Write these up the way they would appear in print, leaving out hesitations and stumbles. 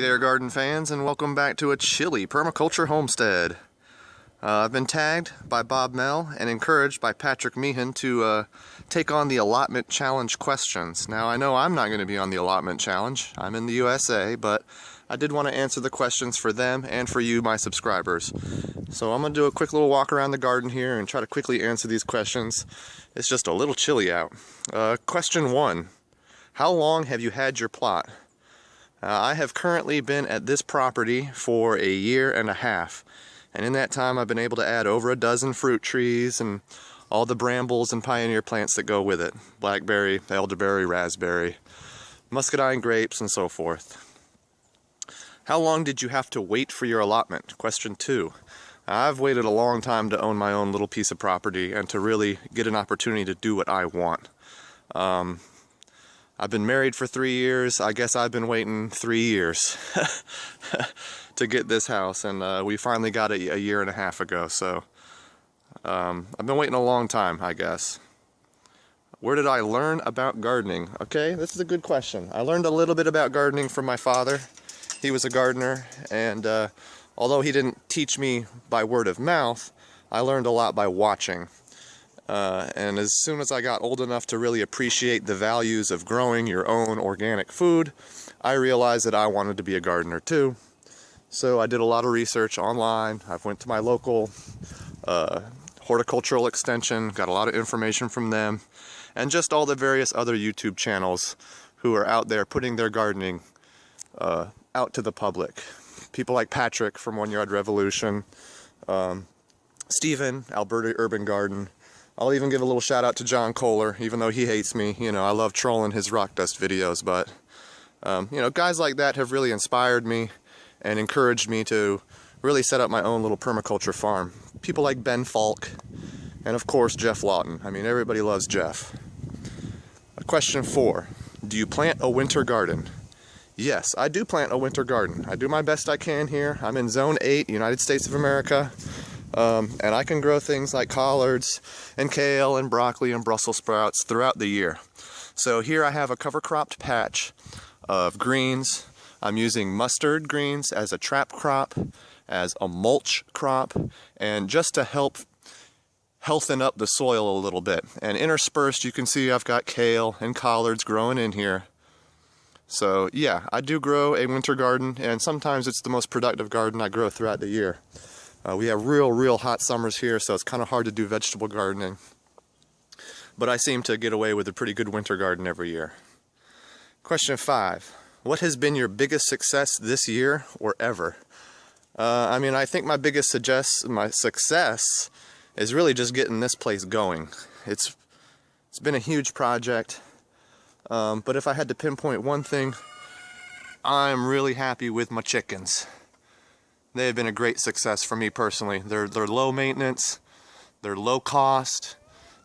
Hey there, garden fans, and welcome back to a chilly permaculture homestead. I've been tagged by Bob Mell and encouraged by Patrick Meehan to take on the Allotment Challenge questions. Now, I know I'm not going to be on the Allotment Challenge. I'm in the USA, but I did want to answer the questions for them and for you, my subscribers. So I'm going to do a quick little walk around the garden here and try to quickly answer these questions. It's just a little chilly out. Question 1. How long have you had your plot? I have currently been at this property for a year and a half, and in that time I've been able to add over a dozen fruit trees and all the brambles and pioneer plants that go with it. Blackberry, elderberry, raspberry, muscadine grapes, and so forth. How long did you have to wait for your allotment? Question 2. I've waited a long time to own my own little piece of property and to really get an opportunity to do what I want. I've been married for 3 years. I guess I've been waiting 3 years to get this house, and we finally got it a year and a half ago, so I've been waiting a long time, I guess. Where did I learn about gardening? Okay, this is a good question. I learned a little bit about gardening from my father. He was a gardener, and although he didn't teach me by word of mouth, I learned a lot by watching. And as soon as I got old enough to really appreciate the values of growing your own organic food, I realized that I wanted to be a gardener too. So I did a lot of research online. I went to my local horticultural extension, got a lot of information from them, and just all the various other YouTube channels who are out there putting their gardening out to the public. People like Patrick from One Yard Revolution, Stephen, Alberta Urban Garden. I'll even give a little shout out to John Kohler, even though he hates me. You know, I love trolling his rock dust videos, but you know, guys like that have really inspired me and encouraged me to really set up my own little permaculture farm. People like Ben Falk and of course Jeff Lawton. I mean, everybody loves Jeff. Question 4. Do you plant a winter garden? Yes, I do plant a winter garden. I do my best I can here. I'm in Zone 8, United States of America. And I can grow things like collards and kale and broccoli and Brussels sprouts throughout the year. So here I have a cover cropped patch of greens. I'm using mustard greens as a trap crop, as a mulch crop, and just to help healthen up the soil a little bit. And interspersed, you can see I've got kale and collards growing in here. So yeah, I do grow a winter garden, and sometimes it's the most productive garden I grow throughout the year. We have real hot summers here, so it's kind of hard to do vegetable gardening. But I seem to get away with a pretty good winter garden every year. Question 5. What has been your biggest success this year or ever? I mean, I think my biggest success is really just getting this place going. It's been a huge project, but if I had to pinpoint one thing, I'm really happy with my chickens. They have been a great success for me personally. They're low maintenance, they're low cost,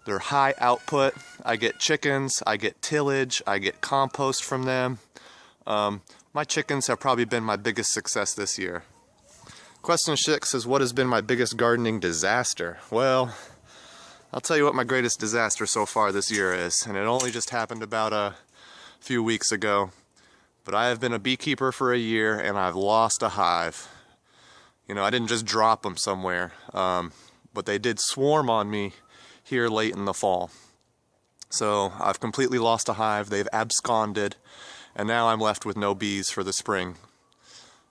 they're high output. I get chickens, I get tillage, I get compost from them. My chickens have probably been my biggest success this year. Question 6 is, what has been my biggest gardening disaster? Well, I'll tell you what my greatest disaster so far this year is, and it only just happened about a few weeks ago. But I have been a beekeeper for a year and I've lost a hive. You know, I didn't just drop them somewhere, but they did swarm on me here late in the fall. So I've completely lost a hive, they've absconded, and now I'm left with no bees for the spring.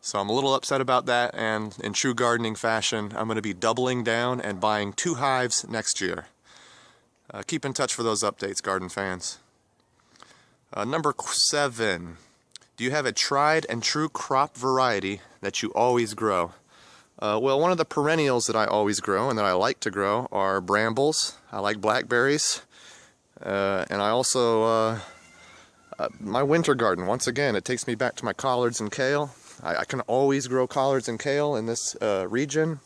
So I'm a little upset about that, and in true gardening fashion, I'm going to be doubling down and buying 2 hives next year. Keep in touch for those updates, garden fans. Number 7. Do you have a tried and true crop variety that you always grow? Well, one of the perennials that I always grow and that I like to grow are brambles. I like blackberries. And I also, my winter garden, once again, it takes me back to my collards and kale. I can always grow collards and kale in this region.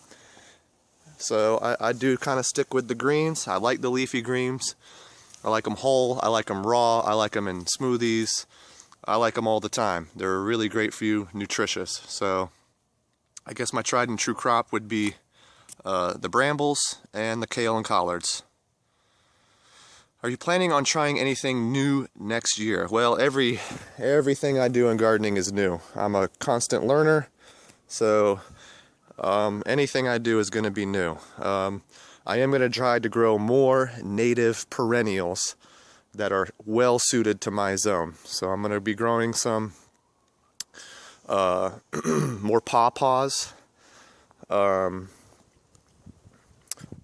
So I do kind of stick with the greens. I like the leafy greens. I like them whole, I like them raw, I like them in smoothies. I like them all the time. They're really great for you, nutritious. So I guess my tried and true crop would be the brambles and the kale and collards. Are you planning on trying anything new next year? Well, everything I do in gardening is new. I'm a constant learner, so anything I do is going to be new. I am going to try to grow more native perennials that are well suited to my zone. So I'm going to be growing some more pawpaws,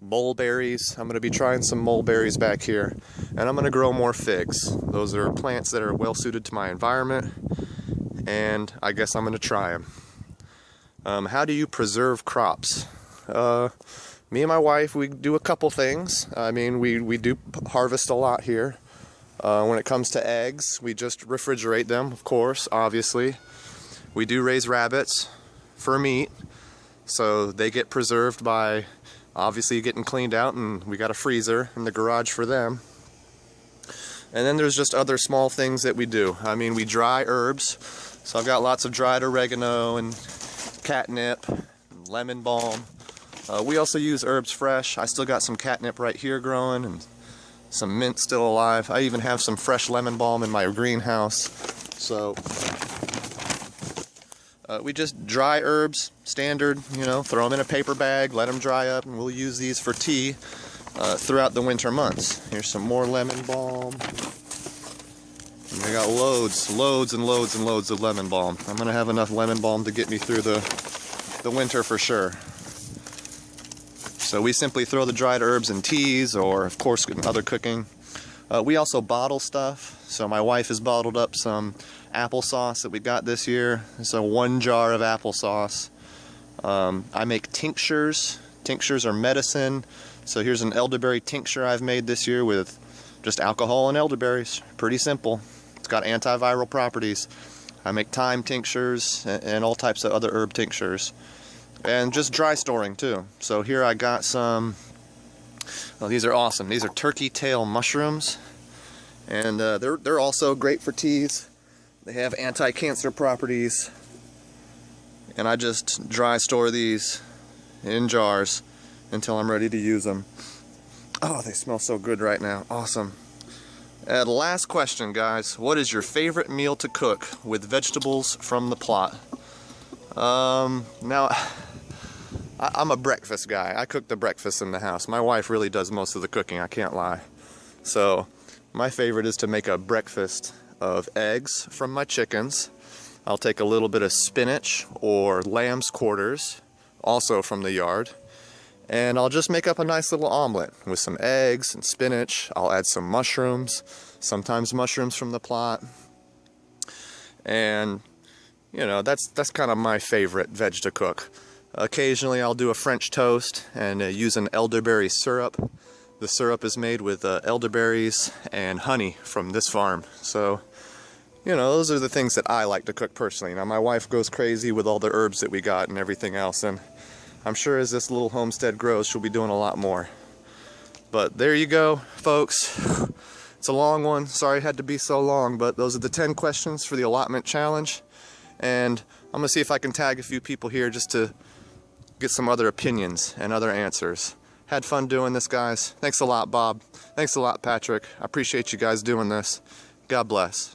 mulberries. I'm going to be trying some mulberries back here, and I'm going to grow more figs. Those are plants that are well suited to my environment, and I guess I'm going to try them. How do you preserve crops? Me and my wife, we do a couple things. I mean, we do harvest a lot here. When it comes to eggs, we just refrigerate them, of course, obviously. We do raise rabbits for meat, so they get preserved by obviously getting cleaned out, and we got a freezer in the garage for them. And then there's just other small things that we do. I mean, we dry herbs, so I've got lots of dried oregano and catnip, and lemon balm. We also use herbs fresh. I still got some catnip right here growing, and some mint still alive. I even have some fresh lemon balm in my greenhouse. So we just dry herbs, standard, you know, throw them in a paper bag, let them dry up, and we'll use these for tea throughout the winter months. Here's some more lemon balm. And I got loads and loads and loads of lemon balm. I'm gonna have enough lemon balm to get me through the winter for sure. So we simply throw the dried herbs in teas, or of course in other cooking. We also bottle stuff. So my wife has bottled up some applesauce that we got this year. So 1 jar of applesauce. I make tinctures. Tinctures are medicine. So here's an elderberry tincture I've made this year with just alcohol and elderberries. Pretty simple. It's got antiviral properties. I make thyme tinctures and all types of other herb tinctures. And just dry storing too. So here I got some, oh, these are awesome. These are turkey tail mushrooms. And they're also great for teas. They have anti-cancer properties. And I just dry store these in jars until I'm ready to use them. Oh, they smell so good right now. Awesome. The last question, guys. What is your favorite meal to cook with vegetables from the plot? Now, I'm a breakfast guy. I cook the breakfast in the house. My wife really does most of the cooking, I can't lie. So, my favorite is to make a breakfast of eggs from my chickens. I'll take a little bit of spinach or lamb's quarters, also from the yard, and I'll just make up a nice little omelet with some eggs and spinach. I'll add some mushrooms, sometimes mushrooms from the plot, and you know, that's kind of my favorite veg to cook. Occasionally I'll do a French toast and use an elderberry syrup. The syrup is made with elderberries and honey from this farm. So, you know, those are the things that I like to cook personally. Now, my wife goes crazy with all the herbs that we got and everything else, and I'm sure as this little homestead grows, she'll be doing a lot more. But there you go, folks. It's a long one. Sorry it had to be so long, but those are the 10 questions for the allotment challenge. And I'm gonna see if I can tag a few people here just to get some other opinions and other answers. Had fun doing this, guys. Thanks a lot, Bob. Thanks a lot, Patrick. I appreciate you guys doing this. God bless.